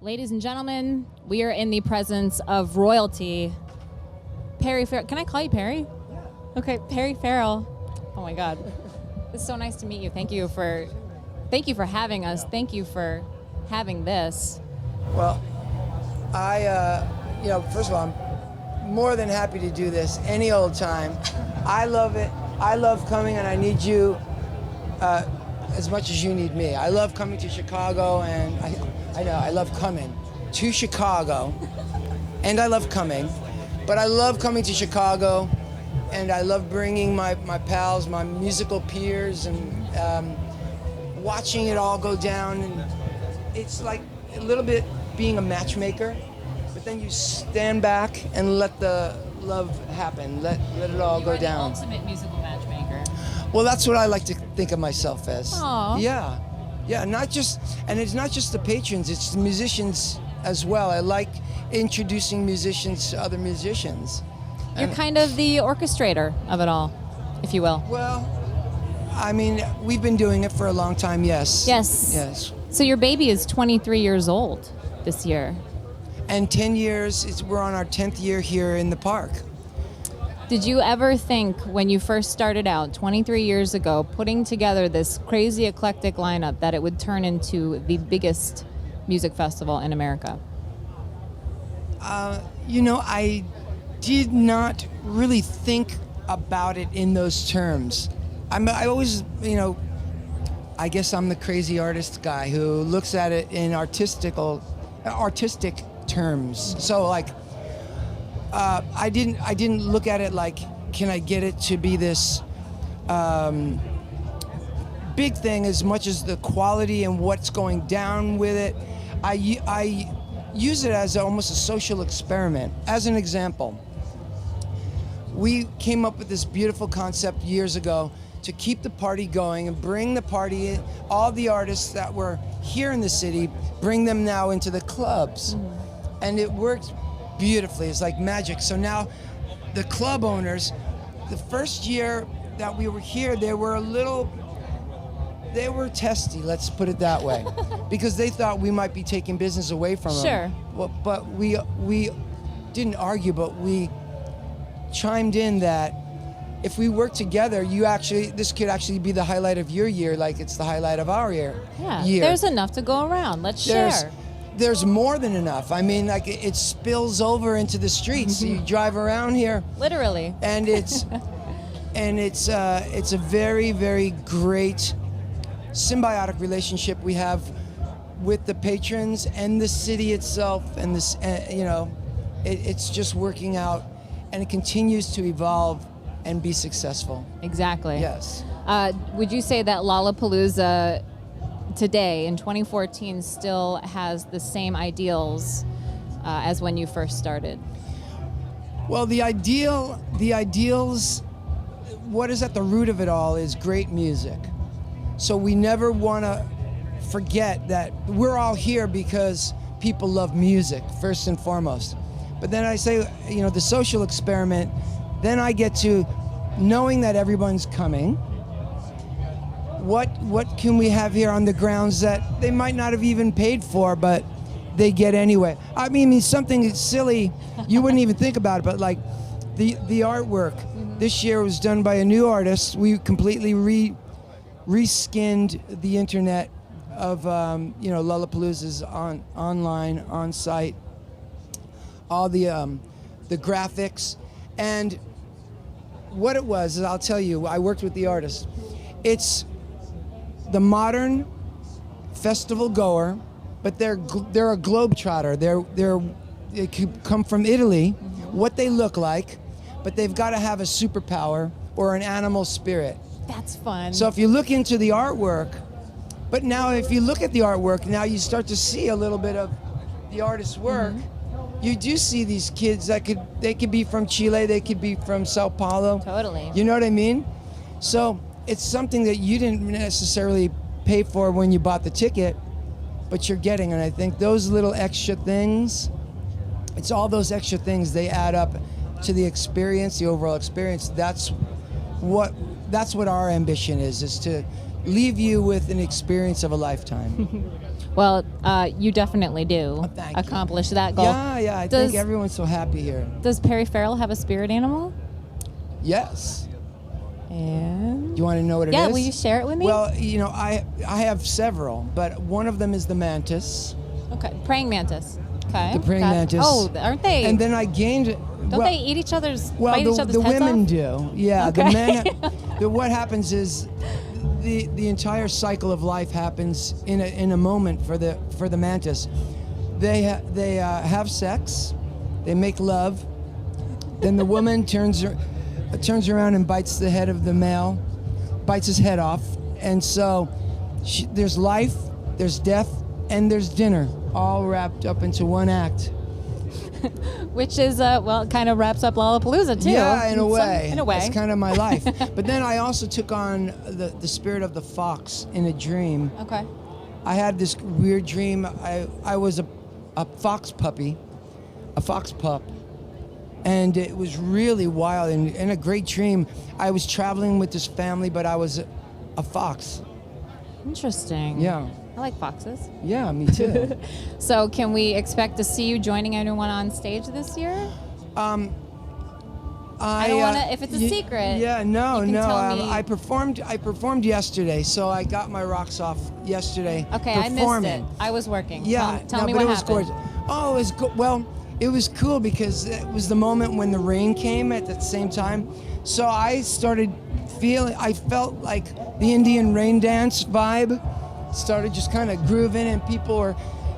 Ladies and gentlemen, we are in the presence of royalty. Perry Farrell. Can I call you Perry? Yeah. Okay, Perry Farrell. Oh my God. It's so nice to meet you. Thank you for having us. Thank you for having this. Well, first of all, I'm more than happy to do this any old time. I love it. I love coming, and I need you as much as you need me. I love coming to Chicago, and I love coming to Chicago, and I love coming. But I love coming to Chicago, and I love bringing my pals, my musical peers, and watching it all go down. And it's like a little bit being a matchmaker, but then you stand back and let the love happen. Let it all go down. The ultimate musical matchmaker. Well, that's what I like to think of myself as. Aww. Yeah. It's not just the patrons, it's the musicians as well. I like introducing musicians to other musicians. You're kind of the orchestrator of it all, if you will. Well, I mean, we've been doing it for a long time, yes. Yes. So your baby is 23 years old this year. And 10 years, we're on our 10th year here in the park. Did you ever think when you first started out 23 years ago, putting together this crazy eclectic lineup, that it would turn into the biggest music festival in America? I did not really think about it in those terms. I always, I guess I'm the crazy artist guy who looks at it in artistic terms. So I didn't look at it like, can I get it to be this big thing, as much as the quality and what's going down with it. I use it as almost a social experiment. As an example, we came up with this beautiful concept years ago to keep the party going and bring the party in, all the artists that were here in the city, bring them now into the clubs. Mm-hmm. And it worked beautifully. It's like magic. So now the club owners, the first year that we were here, they were testy, let's put it that way, because they thought we might be taking business away from them. Sure. Well, but we didn't argue, but we chimed in that if we work together, this could actually be the highlight of your year, like it's the highlight of our year. Yeah, there's enough to go around. Let's share. There's more than enough. I mean, like it spills over into the streets. You drive around here, literally, and it's a very, very great symbiotic relationship we have with the patrons and the city itself, and this, it's just working out, and it continues to evolve and be successful. Exactly. Yes. Would you say that Lollapalooza today in 2014 still has the same ideals as when you first started? Well, the ideals, what is at the root of it all is great music. So we never want to forget that we're all here because people love music, first and foremost. But then I say, the social experiment, then I get to knowing that everyone's coming. What can we have here on the grounds that they might not have even paid for, but they get anyway? I mean something silly, you wouldn't even think about it, but like the artwork. Mm-hmm. This year was done by a new artist. We completely reskinned the internet of Lollapalooza's online, on site, all the graphics. And what it was is, I'll tell you, I worked with the artist. It's the modern festival goer, but they're a globetrotter. They could come from Italy, what they look like, but they've got to have a superpower or an animal spirit. That's fun. So if you look into the artwork, but now if you look at the artwork, now you start to see a little bit of the artist's work. Mm-hmm. You do see these kids they could be from Chile, they could be from Sao Paulo. Totally. You know what I mean? So it's something that you didn't necessarily pay for when you bought the ticket, but you're getting. And I think those little extra things, it's all those extra things, they add up to the experience, the overall experience. That's what our ambition is to leave you with an experience of a lifetime. Well, you definitely do Thank you. accomplish that goal. Yeah, I think everyone's so happy here. Does Perry Farrell have a spirit animal? Yes. And Do you want to know what it is? yeah, will you share it with me? Well, I have several, but one of them is the mantis. Okay, praying mantis. Okay. The praying mantis. Oh, aren't they? And then I gained. Don't they eat each other's? Well, bite each other's the heads women off? do. Yeah, Okay. the men. What happens is, the entire cycle of life happens in a moment for the mantis. They have sex, they make love, then the woman turns around and bites the head of the male, bites his head off, and so there's life, there's death, and there's dinner, all wrapped up into one act. Which is kind of wraps up Lollapalooza too. Yeah, in a way. In a way, it's kind of my life. But then I also took on the spirit of the fox in a dream. Okay. I had this weird dream. I was a fox puppy, a fox pup, and it was really wild and in a great dream. I was traveling with this family, but I was a fox. Interesting. Yeah. I like foxes. Yeah, me too. So can we expect to see you joining anyone on stage this year? I don't want to. If it's a secret. Yeah, no. you can tell me. I performed yesterday, so I got my rocks off yesterday. Okay, I missed it. I was working. Yeah, Tell me but what it was happened. gorgeous. Oh, it was well. It was cool because it was the moment when the rain came at the same time. So I started I felt like the Indian rain dance vibe started just kind of grooving, and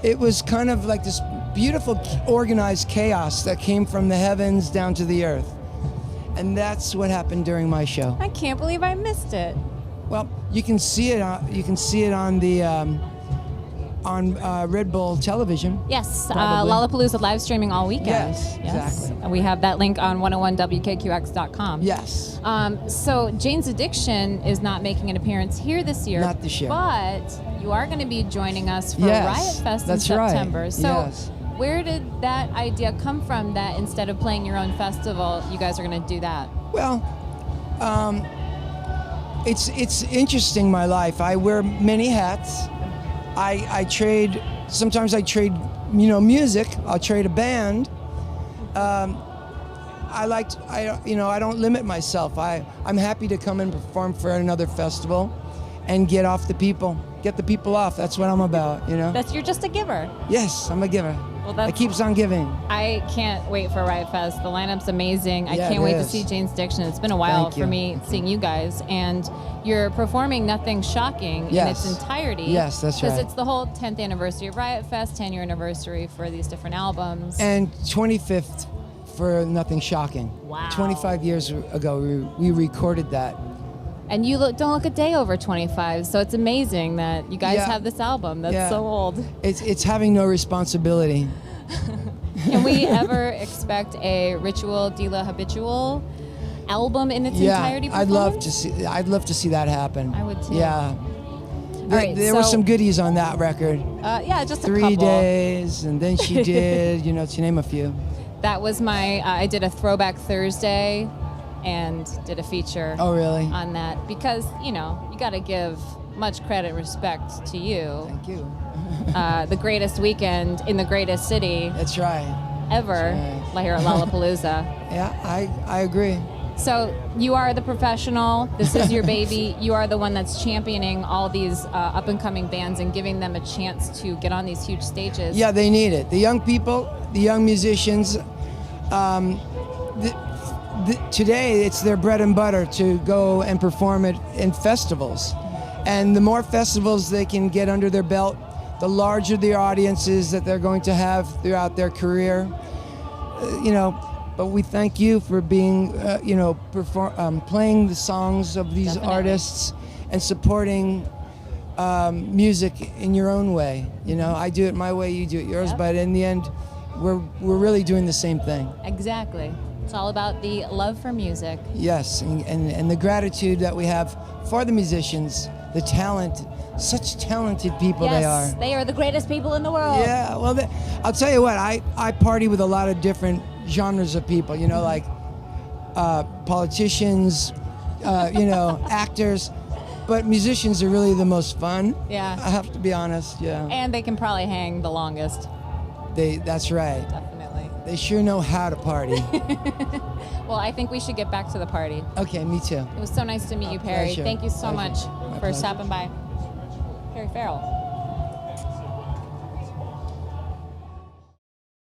it was kind of like this beautiful organized chaos that came from the heavens down to the earth. And that's what happened during my show. I can't believe I missed it. Well, you can see it on the on Red Bull television. Yes, Probably. Lollapalooza live streaming all weekend. Yes, exactly. And we have that link on 101wkqx.com. Yes. So Jane's Addiction is not making an appearance here this year. Not this year. But you are going to be joining us for Yes, Riot Fest in that's right. September. So Yes. where did that idea come from that instead of playing your own festival, you guys are going to do that? Well, it's interesting, my life. I wear many hats. I trade. Sometimes I trade, music. I'll trade a band. I don't limit myself. I'm happy to come and perform for another festival, and get the people off. That's what I'm about. You're just a giver. Yes, I'm a giver. Well, I keeps on giving. I can't wait for Riot Fest. The lineup's amazing. I Yeah, can't it wait to is. see Jane's Addiction. It's been a while Thank for you. me seeing you guys, and you're performing Nothing Shocking Yes. in its entirety. Yes, that's right. Because it's the whole 10th anniversary of Riot Fest, 10-year anniversary for these different albums. And 25th for Nothing Shocking. Wow. 25 years ago, we recorded that. And you don't look a day over 25, so it's amazing that you guys Yeah. have this album that's Yeah. so old. It's having no responsibility. Can we ever expect a Ritual de la Habitual album in its entirety? I'd love to see that happen. I would too. Yeah. right, There were so- some goodies on that record. Yeah, just a 3 couple. days, and then she did, to name a few. That was my. I did a Throwback Thursday, and did a feature Oh, really? on that because you got to give much credit and respect to you. Thank you. The greatest weekend in the greatest city That's right. ever, That's here at Lollapalooza. Yeah, I agree. So you are the professional. This is your baby. You are the one that's championing all these up and coming bands and giving them a chance to get on these huge stages. Yeah, they need it. The young people, the young musicians, today it's their bread and butter to go and perform it in festivals. And the more festivals they can get under their belt, the larger the audiences that they're going to have throughout their career. But we thank you for being, playing the songs of these Definitely. artists and supporting music in your own way. I do it my way, you do it yours, Yep. but in the end, we're really doing the same thing. Exactly. It's all about the love for music. Yes, and the gratitude that we have for the musicians, the talent, such talented people they are. Yes, they are the greatest people in the world. Yeah, well, I'll tell you what, I party with a lot of different genres of people, like politicians, actors. But musicians are really the most fun. Yeah. I have to be honest. Yeah. And they can probably hang the longest. That's right. Definitely. They sure know how to party. Well, I think we should get back to the party. Okay, me too. It was so nice to meet you, Perry. Pleasure. Thank you so Pleasure. much My for pleasure. stopping by. Perry Farrell.